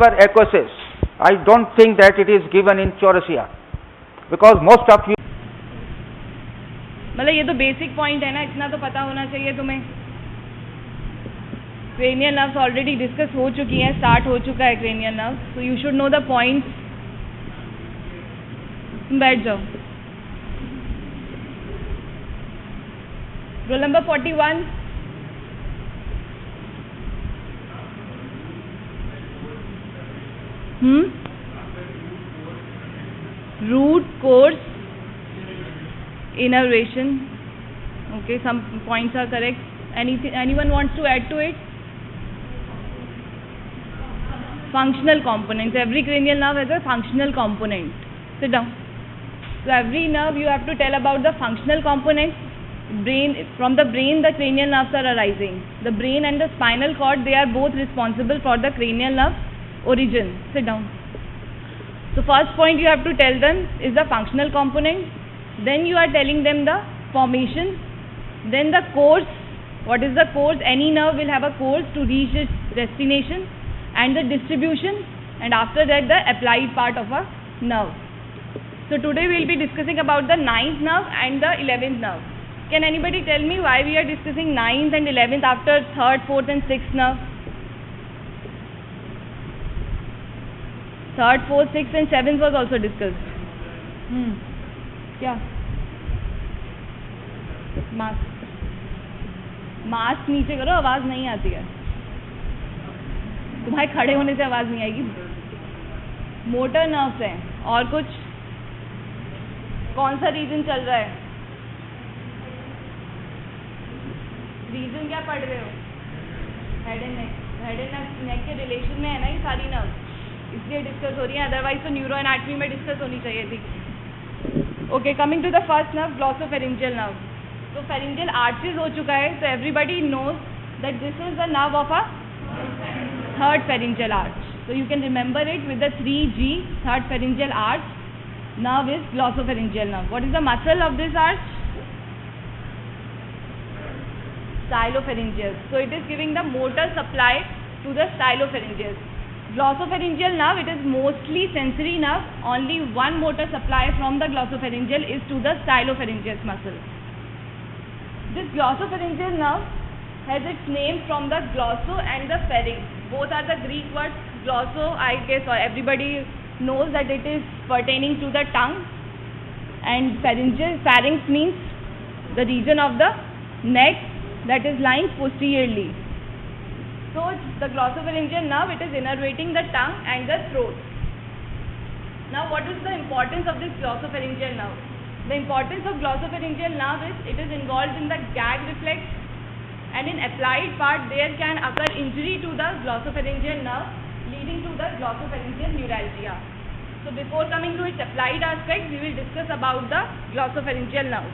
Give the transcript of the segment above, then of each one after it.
hyperacusis. I don't think that it is given in Chorsia, because most of you, मतलब ये तो basic point है ना, इतना तो पता होना चाहिए तुम्हें. क्रेनियल नर्व्स ऑलरेडी डिस्कस हो चुकी हैं, स्टार्ट हो चुका है cranial nerve, so you should know the points. बैठ जाओ. Roll number 41. Root course innervation. Okay, some points are correct. Anyone wants to add to it? Functional components. Every cranial nerve has a functional component. Sit down. So every nerve you have to tell about the functional components. From the brain the cranial nerves are arising. The brain and the spinal cord, they are both responsible for the cranial nerve origin. Sit down. So first point you have to tell them is the functional component. Then you are telling them the formation. Then the course. What is the course? Any nerve will have a course to reach its destination, and the distribution, and after that the applied part of a nerve. So today we will be discussing about the 9th nerve and the 11th nerve. Can anybody tell me why we are discussing 9th and 11th after 3rd, 4th and 6th nerve? 3rd, 4th, 6th and 7th was also discussed. क्या? Mask नीचे करो, आवाज़ नहीं आती है. तुम्हारे खड़े होने से आवाज़ नहीं आएगी. मोटर नर्व्स हैं. और कुछ? कौन सा रीजन चल रहा है? रीजन क्या पढ़ रहे हो? Head and neck. Head and neck के रिलेशन में है ना ये सारी नर्व्स, इसलिए डिस्कस हो रही है. अदरवाइज तो न्यूरो एनाटॉमी में डिस्कस होनी चाहिए थी. Okay, coming to the first nerve, glossopharyngeal nerve. तो फेरिंजियल आर्चेज हो चुका है, तो everybody knows that this is the nerve of a third pharyngeal arch. So you can remember it with the 3G, third pharyngeal arch. Nerve is glossopharyngeal nerve. What is the muscle of this arch? Stylopharyngeus. So it is giving the motor supply to the stylopharyngeus. Glossopharyngeal nerve, it is mostly sensory nerve. Only one motor supply from the glossopharyngeal is to the stylopharyngeus muscle. This glossopharyngeal nerve has its name from the glosso and the pharynx. Both are the Greek words. Glosso, I guess everybody knows that it is pertaining to the tongue, and pharynx means the region of the neck that is lying posteriorly. So the glossopharyngeal nerve, it is innervating the tongue and the throat. Now what is the importance of this glossopharyngeal nerve? The importance of glossopharyngeal nerve is it is involved in the gag reflex, and in applied part there can occur injury to the glossopharyngeal nerve leading to the glossopharyngeal neuralgia. So before coming to its applied aspect, we will discuss about the glossopharyngeal nerve.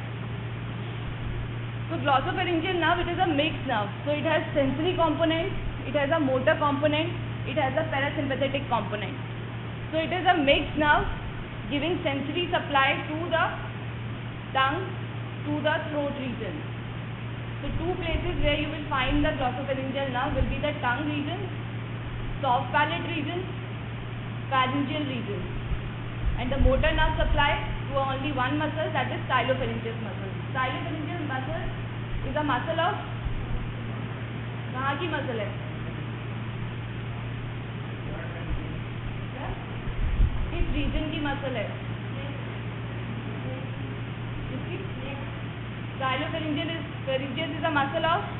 So glossopharyngeal nerve, it is a mixed nerve. So it has sensory component, it has a motor component, it has a parasympathetic component. So it is a mixed nerve giving sensory supply to the tongue, to the throat region. So two places where you will find the glossopharyngeal nerve will be the tongue region, soft palate region, pharyngeal region, and the motor nerve supply to only one muscle, that is stylopharyngeus muscle. Stylopharyngeal muscle is a muscle of, कहाँ की muscle है? किस region की muscle है? किसकी? Stylopharyngeus is a muscle of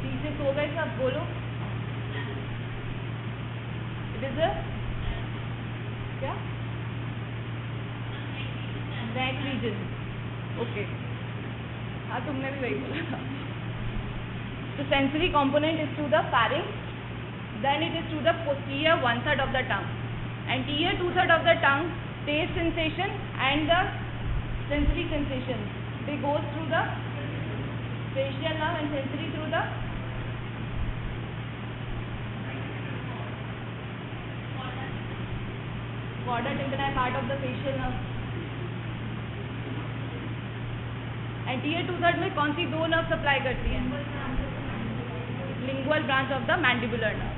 पीछे सो गए सब, बोलो. It is a क्या? Neck region. Okay. हाँ, तुमने भी वही बोला. The sensory component is to the pharynx, then it is to the posterior 1/3 of the tongue, and anterior 2/3 of the tongue, taste sensation and the sensory sensation, they goes through the facial nerve and sensory through the chorda tympani part of the facial nerve. Anterior 2/3 में कौन सी दो nerve supply करती हैं? Temporal branch of the mandibular nerve.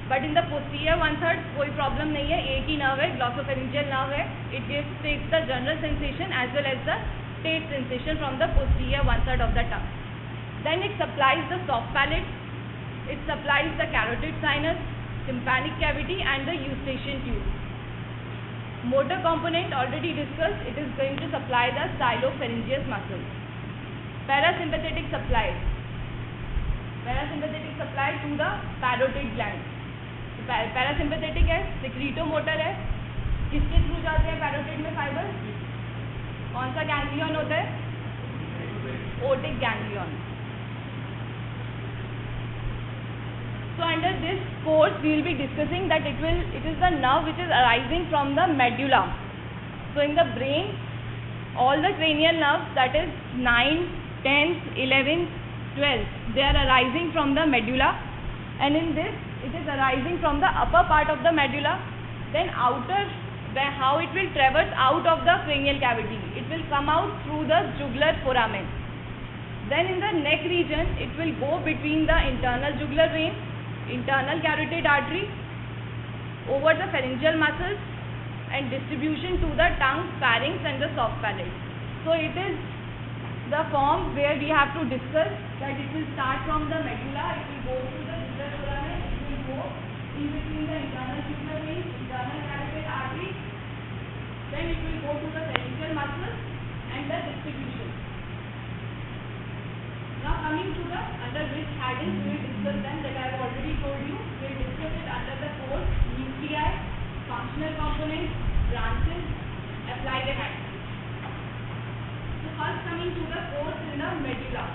But in the posterior 1/3 कोई problem नहीं है, एक ही नर्व है, ग्लॉसोफेरिंजियल नर्व है. It takes the general sensation as well as the taste sensation from the posterior 1/3 of the tongue. Then it supplies the soft palate, it supplies the carotid sinus, tympanic cavity and the eustachian tube. Motor component already discussed, it is going to supply the stylopharyngeus muscles. Parasympathetic supply to the parotid gland. Parasympathetic है, secretomotor है, किसके through जाते हैं parotid में fibre? कौन सा ganglion होता है? Otic ganglion. So under this course we will be discussing that it is the nerve which is arising from the medulla. So in the brain all the cranial nerves, that is 9, 10, 11, 12, they are arising from the medulla, and in this it is arising from the upper part of the medulla. Then outer, how it will traverse out of the cranial cavity, it will come out through the jugular foramen. Then in the neck region it will go between the internal jugular vein, internal carotid artery, over the pharyngeal muscles, and distribution to the tongue, pharynx and the soft palate. So it is the form where we have to discuss that it will start from the medulla, it will go to the jugular foramen, it will go in between the internal jugular vein, internal carotid artery, then it will go to the pharyngeal muscles and the distribution. Now coming to the under which headings we will discuss them, that I have already told you. We will discuss it under the course nuclei, functional components, branches, applied anatomy. So first coming to the course in the medulla.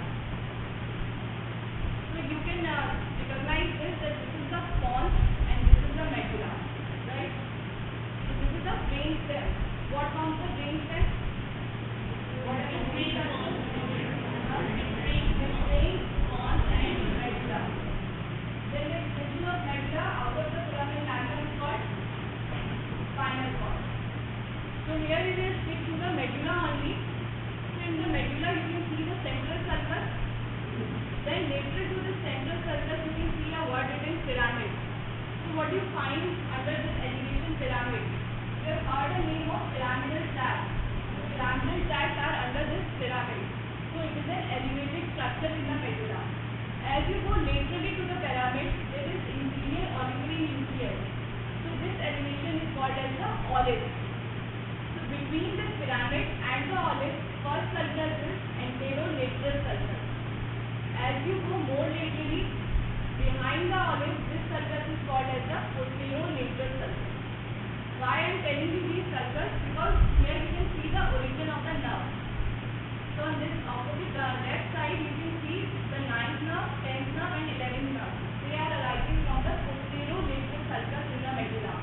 So you can recognize this, that this is the pons and this is the medulla, right? So this is the brain stem. What forms the brain stem? What are the three structures? Brain, pons and medulla. Then the extension of medulla out of the foramen magnum is called spinal cord. So here we will stick to the medulla only. So in the medulla you can see the central sulcus. Then later to the central sulcus you can see a word written pyramid. So what do you find under this elevation pyramid? You have heard the name of pyramidal sacs. The pyramidal sacs are under this pyramid. So it is an elevated structure in the medulla. As you go laterally to the pyramid, there is interior auditory nucleus. So this elevation is called as the olive. So between the pyramid and the olive, first sulcus is anterolateral sulcus. As you go more laterally, behind the olive, this sulcus is called as the posterolateral sulcus. Why I am telling you these sulcus? Because here you can see the origin of the nerve. So on this opposite left side you can see the 9th nerve, 10th nerve and 11th nerve. They are arising from the posterolateral sulcus in the medulla.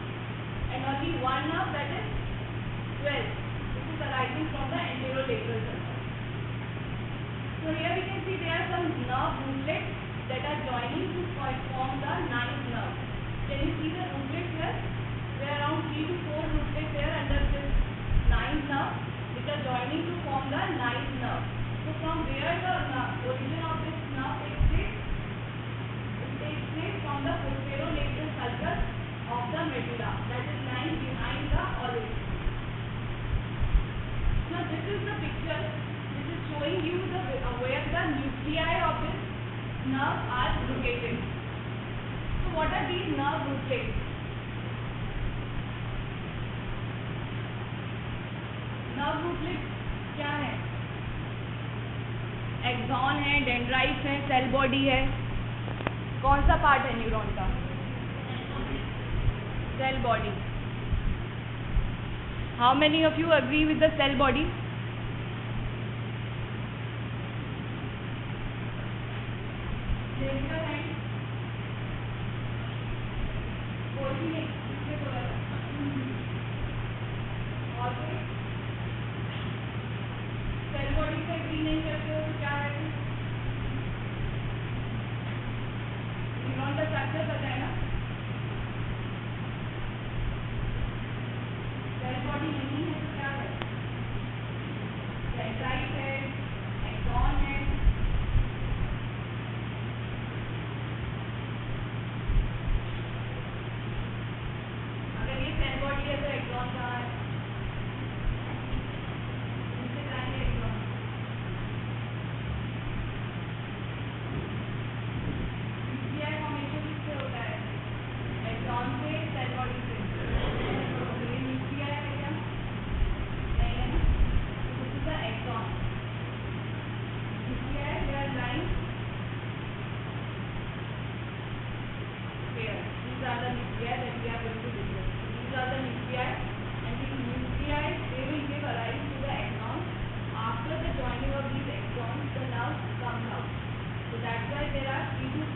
And only one nerve, that is 12. This is arising from the anterolateral sulcus. So here we can see there are some nerve rootlets that are joining to form the 9th nerve. Can you see the rootlets here? There are around 3 to 4 rootlets there under this 9th nerve, which are joining to form the 9th nerve. So from where the origin of this nerve takes place? It takes place from the posterolateral sulcus of the medulla, that is lying behind the olive. Now this is the picture which is showing you where the nuclei of this nerve are located. So what are these nerve rootlets? Nerve rootlet क्या है? Axon है, dendrites है, cell body है. कौन सा part है neuron का? Cell body. How many of you agree with the cell body?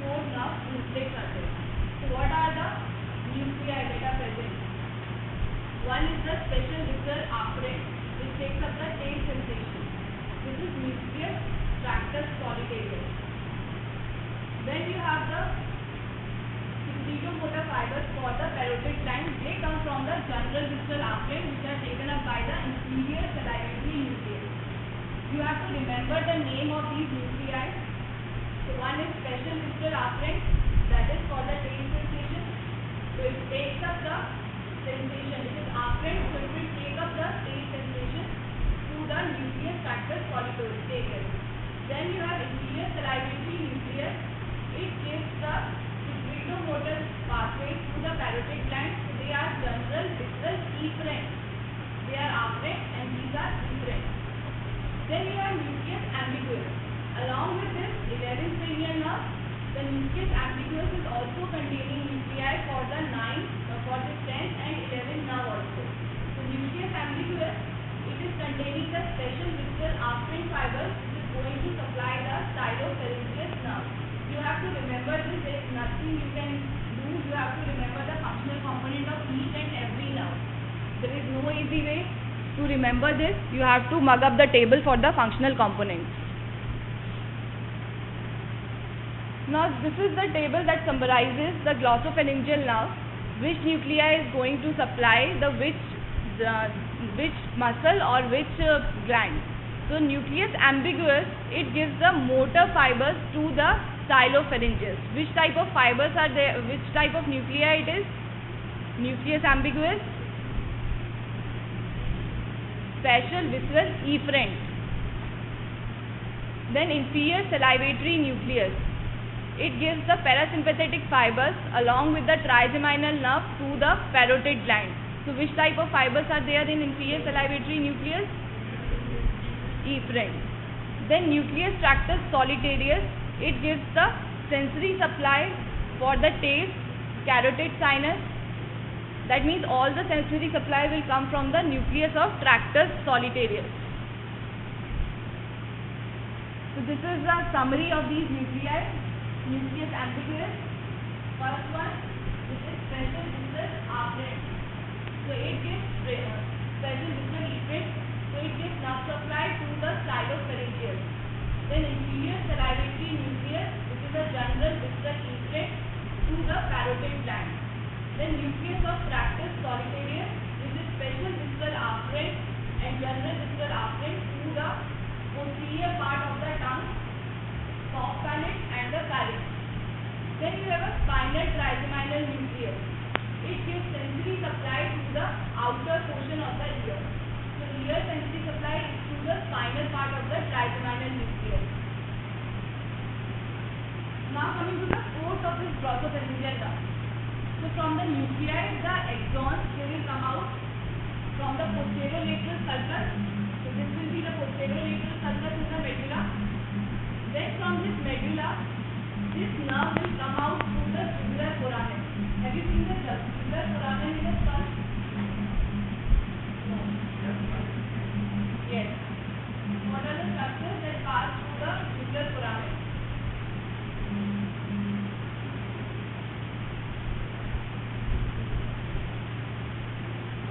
4 nerve nucleic acids. So what are the nuclei that are present? One is the special visceral afferent, which takes up the taste sensation. This is nucleus tractus solitarius. Then you have the secretomotor fibers for the parotid gland. They come from the general visceral afferent, which are taken up by the inferior salivary nucleus. You have to remember the name of these nuclei. So one is special visceral afferent, that is for the taste sensation. So it takes up the sensation. It is afferent, so it will take up the taste sensation to the nucleus tractus solitarius. Then you have inferior salivary nucleus. It gives the secretomotor pathway to the parotid gland. So they are general visceral efferent. They are afferent and these are efferent. Then you have nucleus ambiguous. Along with this 11th cranial nerve, the nucleus ambiguous is also containing nuclei for the 9th, for the 10th and 11th nerve also. So nucleus ambiguous, it is containing the special visceral afferent fibers which is going to supply the stylopharyngeus nerve. You have to remember this. There is nothing you can do. You have to remember the functional component of each and every nerve. There is no easy way to remember this. You have to mug up the table for the functional components. Now this is the table that summarizes the glossopharyngeal nerve, which nuclei is going to supply the which muscle or which gland. So nucleus ambiguous, it gives the motor fibers to the stylopharyngeus. Which type of fibers are there? Which type of nuclei it is? Nucleus ambiguous, special visceral efferent. Then inferior salivatory nucleus. It gives the parasympathetic fibers along with the trigeminal nerve to the parotid gland. So which type of fibers are there in inferior salivatory nucleus? Efferent. Then nucleus tractus solitarius. It gives the sensory supply for the taste, carotid sinus. That means all the sensory supply will come from the nucleus of tractus solitarius. So this is the summary of these nuclei. Nucleus ambiguous. First one, this is special visceral afferent. So it gives special visceral efferent. So it gives nerve supply to the stylopharyngeus. Then inferior salivatory nucleus, which is a general visceral efferent to the parotid gland. Then nucleus of tractus solitarius, which is special visceral afferent and general visceral afferent to the posterior part of the tongue, soft palate and the pharynx. Then you have a spinal trigeminal nucleus. It gives sensory supply to the outer portion of the ear. So ear sensory supply is to the spinal part of the trigeminal nucleus. Now coming to the course of this glossopharyngeal nerve. So from the nuclei, the axons, they will come out from the posterolateral sulcus. So this will be the posterolateral sulcus in the medulla. Then from this medulla, this nerve will come out through the jugular foramen. Have you seen the jugular foramen in the skull? No. Yes. What are the structures that pass through the jugular foramen?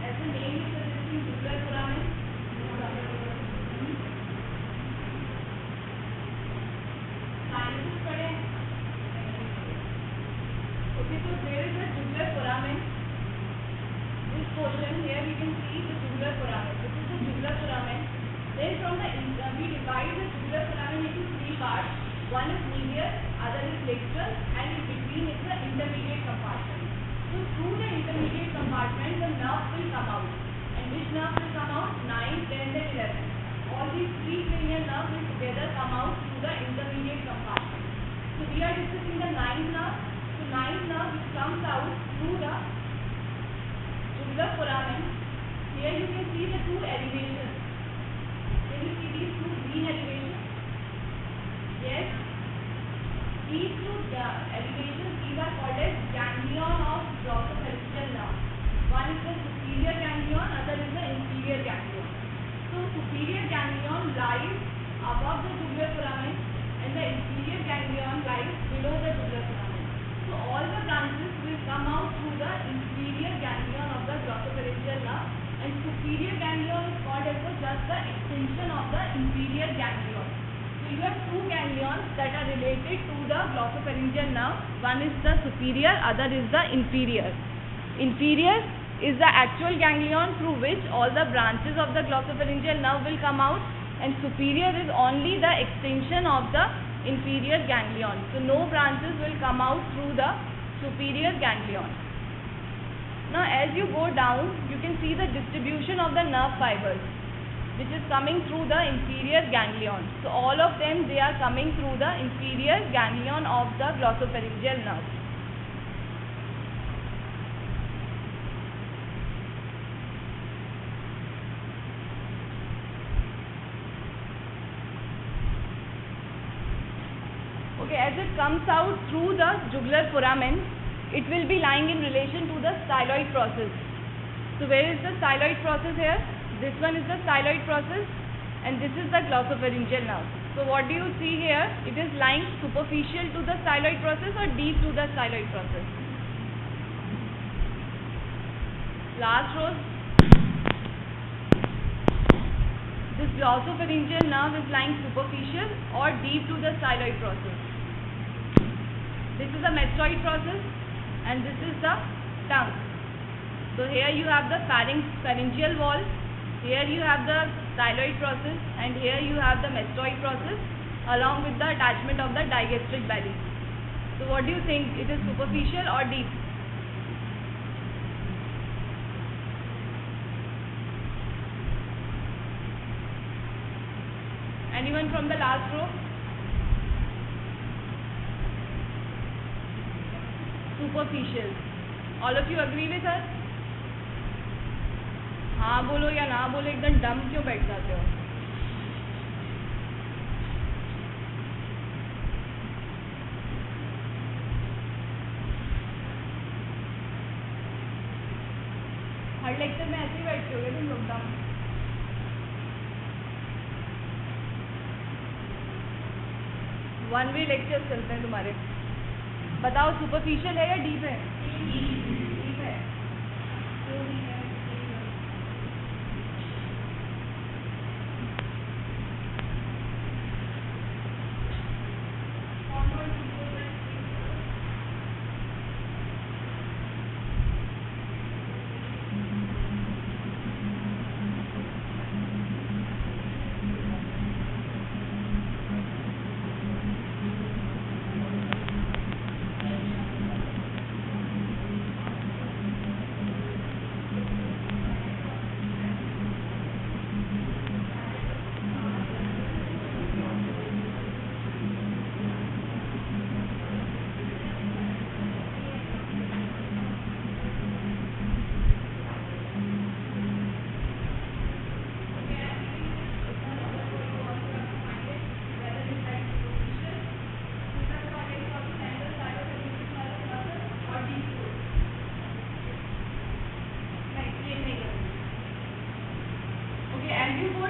As the name is suggesting, jugular foramen. Okay, so there is a jugular foramen. This portion here we can see the jugular foramen. This is the jugular foramen. Then from the we divide the jugular foramen into three parts. One is medial, other is lateral, and in between is the intermediate compartment. So through the intermediate compartment, the nerve will come out. And which nerve will come out? 9, 10, and 11. All these three cranial nerves will together come out through the intermediate compartment. So we are discussing the ninth nerve. So ninth nerve which comes out through the jugular foramen. Here you can see the two elevations. Can you see these two green elevations? Yes. These two elevations, these are called as ganglion of glossopharyngeal nerve. One is the superior ganglion, other is the inferior ganglion. So superior ganglion lies above the jugular foramen and the inferior ganglion lies below the jugular foramen. that are related to the glossopharyngeal nerve. One is the superior, other is the inferior. Inferior is the actual ganglion through which all the branches of the glossopharyngeal nerve will come out, and superior is only the extension of the inferior ganglion. So no branches will come out through the superior ganglion. Now as you go down, you can see the distribution of the nerve fibers which is coming through the inferior ganglion. So all of them, they are coming through the inferior ganglion of the glossopharyngeal nerve. Okay, as it comes out through the jugular foramen, it will be lying in relation to the styloid process. So where is the styloid process here? This one is the styloid process and this is the glossopharyngeal nerve. So what do you see here? It is lying superficial to the styloid process or deep to the styloid process? Last row. This glossopharyngeal nerve is lying superficial or deep to the styloid process. This is the mastoid process and this is the tongue. So here you have the pharyngeal wall, here you have the styloid process and here you have the mastoid process along with the attachment of the digastric belly. So what do you think? It is superficial or deep? Anyone from the last row? Superficial. All of you agree with her? हाँ बोलो या ना बोलो, एकदम डम क्यों बैठ जाते हो? हर लेक्चर में ऐसे ही बैठते होगे तुम लोग डम? वन वे लेक्चर चलते हैं तुम्हारे. बताओ सुपरफिशियल है या डीप है? डीप है. क्यों डीप है?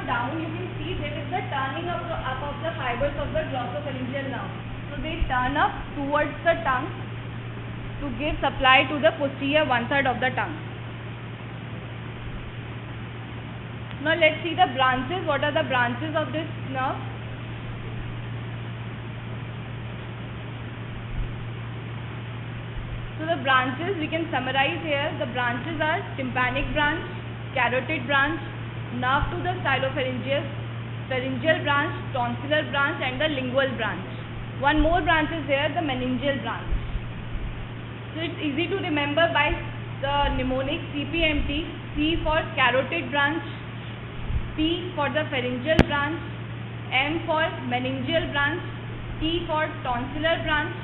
Down, you can see there is the turning up of the fibers of the glossopharyngeal nerve. So they turn up towards the tongue to give supply to the posterior one third of the tongue. Now let's see the branches. What are the branches of this nerve? So the branches we can summarize here. The branches are tympanic branch, carotid branch, nerve to the stylopharyngeus, pharyngeal branch, tonsillar branch and the lingual branch. One more branch is there, the meningeal branch. So it's easy to remember by the mnemonic CPMT. C for carotid branch, P for the pharyngeal branch, M for meningeal branch, T for tonsillar branch.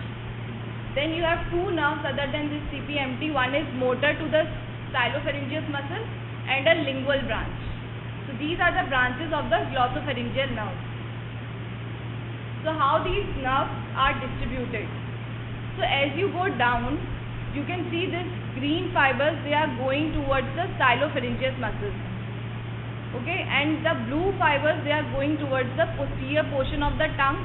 Then you have two nerves other than this CPMT. One is motor to the stylopharyngeus muscle and a lingual branch. So these are the branches of the glossopharyngeal nerve. So how these nerves are distributed? So as you go down, you can see this green fibers, they are going towards the stylopharyngeus muscles. Okay, and the blue fibers, they are going towards the posterior portion of the tongue,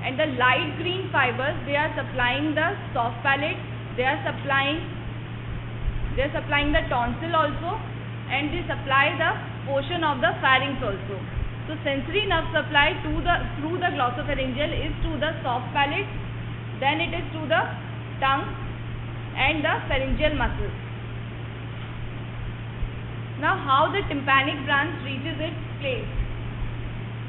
and the light green fibers, they are supplying the soft palate, they are supplying the tonsil also, and they supply the portion of the pharynx also. So sensory nerve supply through the glossopharyngeal is to the soft palate, then it is to the tongue and the pharyngeal muscles. Now how the tympanic branch reaches its place.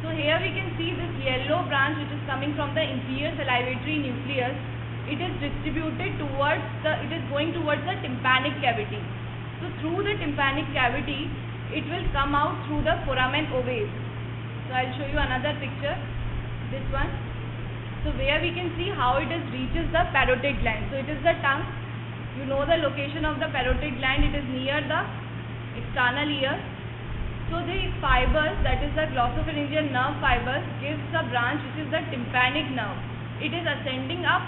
So here we can see this yellow branch which is coming from the inferior salivatory nucleus. It is distributed towards it is going towards the tympanic cavity. So through the tympanic cavity, it will come out through the foramen ovale. So I'll show you another picture, this one. So where we can see how it reaches the parotid gland. So it is the tongue. You know the location of the parotid gland. It is near the external ear. So the fibers, that is the glossopharyngeal nerve fibers, gives the branch which is the tympanic nerve. It is ascending up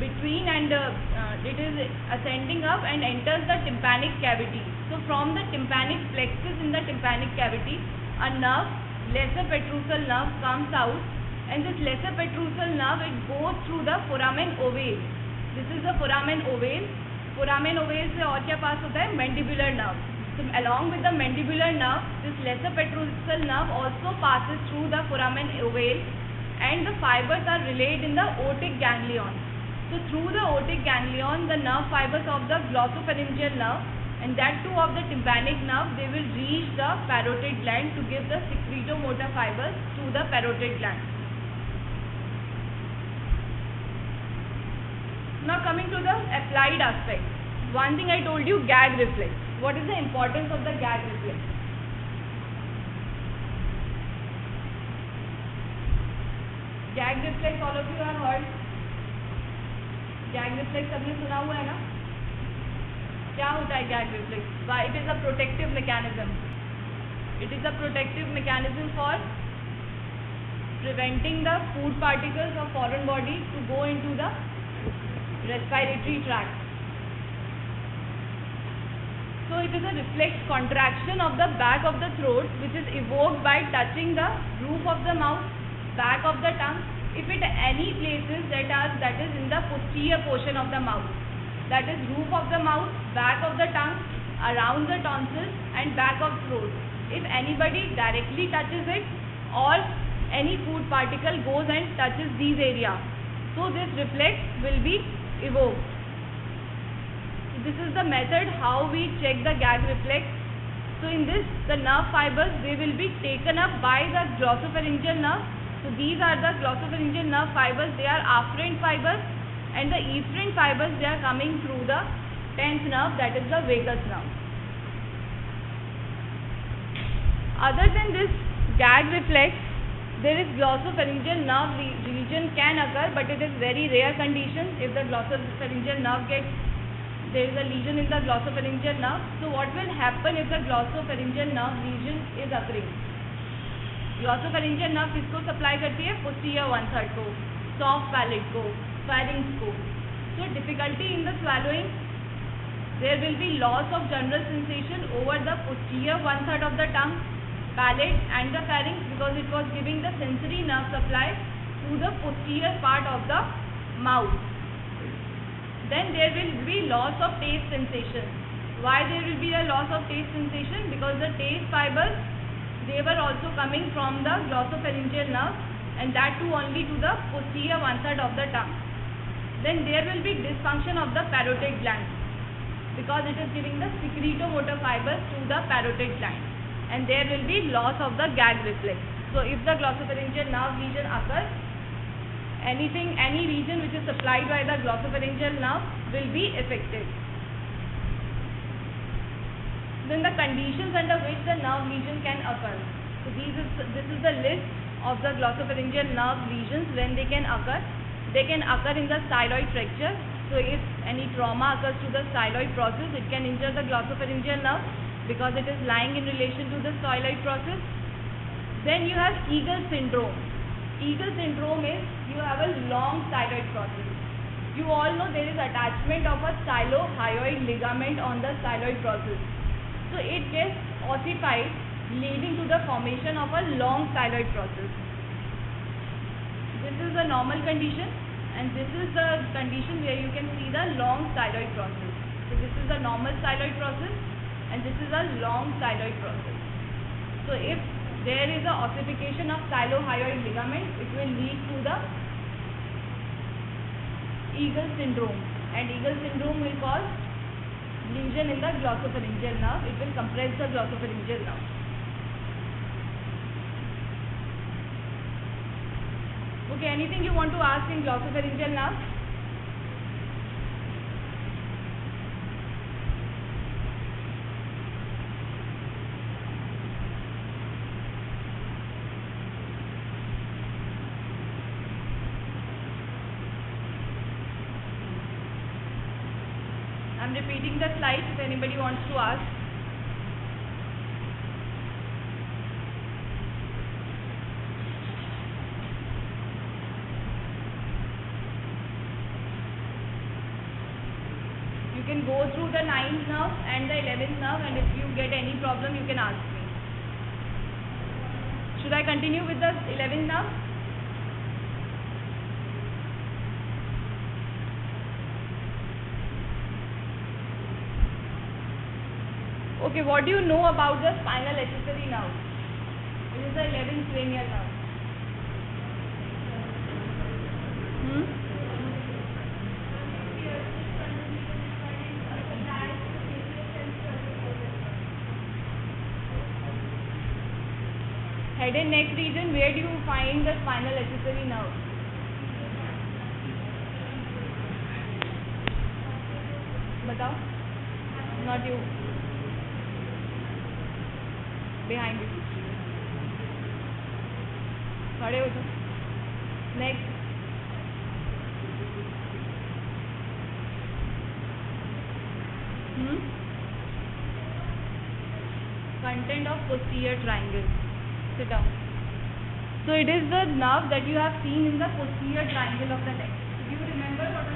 between and enters the tympanic cavity. So from the tympanic plexus in the tympanic cavity, a nerve, lesser petrosal nerve, comes out, and this lesser petrosal nerve, it goes through the foramen ovale. This is the foramen ovale. Foramen ovale से और क्या पास होता है? Mandibular nerve. So along with the mandibular nerve, this lesser petrosal nerve also passes through the foramen ovale, and the fibers are relayed in the otic ganglion. So through the otic ganglion, the nerve fibers of the glossopharyngeal nerve and that too of the tympanic nerve, they will reach the parotid gland to give the secretomotor fibers to the parotid gland. Now coming to the applied aspect. One thing I told you, gag reflex. What is the importance of the gag reflex? Gag reflex, all of you have heard. Gag reflex सबने सुना हुआ है ना? क्या होता है gag reflex? Why? It is a protective mechanism. It is a protective mechanism for preventing the food particles of foreign body to go into the respiratory tract. So it is a reflex contraction of the back of the throat which is evoked by touching the roof of the mouth, back of the tongue, if it any places that is in the posterior portion of the mouth, that is roof of the mouth, back of the tongue, around the tonsils and back of throat. If anybody directly touches it or any food particle goes and touches these areas, so this reflex will be evoked. This is the method how we check the gag reflex. So in this, the nerve fibers, they will be taken up by the glossopharyngeal nerve. So these are the glossopharyngeal nerve fibers. They are afferent fibers, and the efferent fibers, they are coming through the 10th nerve, that is the vagus nerve. Other than this gag reflex, there is glossopharyngeal nerve region can occur, but it is very rare condition. If the glossopharyngeal nerve there is a lesion in the glossopharyngeal nerve. So what will happen if the glossopharyngeal nerve lesion is occurring? Glossopharyngeal nerve किसको supply करती है? Posterior one third को, soft palate को, pharynx को. So difficulty in the swallowing. There will be loss of general sensation over the posterior one third of the tongue, palate and the pharynx, because it was giving the sensory nerve supply to the posterior part of the mouth. Then there will be loss of taste sensation. Why there will be a loss of taste sensation? Because the taste fibers, they were also coming from the glossopharyngeal nerve, and that too only to the posterior one third of the tongue. Then there will be dysfunction of the parotid gland, because it is giving the secretomotor fibers to the parotid gland, and there will be loss of the gag reflex. So if the glossopharyngeal nerve lesion occurs, any region which is supplied by the glossopharyngeal nerve will be affected. Then the conditions under which the nerve lesion can occur. So this is the list of the glossopharyngeal nerve lesions when they can occur. They can occur in the styloid fracture. So if any trauma occurs to the styloid process, it can injure the glossopharyngeal nerve because it is lying in relation to the styloid process. Then you have Eagle syndrome. Eagle syndrome is you have a long styloid process. You all know there is attachment of a stylohyoid ligament on the styloid process. So it gets ossified, leading to the formation of a long styloid process. This is the normal condition, and this is the condition where you can see the long styloid process. So this is the normal styloid process, and this is a long styloid process. So if there is a ossification of stylohyoid ligament, it will lead to the Eagle syndrome, and Eagle syndrome will cause lesion in the glossopharyngeal nerve. It will compress the glossopharyngeal nerve. Okay, anything you want to ask in glossopharyngeal nerve? I'm repeating the slides if anybody wants to ask. You can go through the 9th nerve and the 11th nerve, and if you get any problem you can ask me. Should I continue with the 11th nerve? Okay, what do you know about the spinal accessory nerve? It is the 11th cranial nerve. Head and neck region, where do you find the spinal accessory nerve? Batao? Not you. Behind you. खड़े हो जाओ. Next. Content of posterior triangle. Sit down. So it is the nerve that you have seen in the posterior triangle of the neck. Do you remember what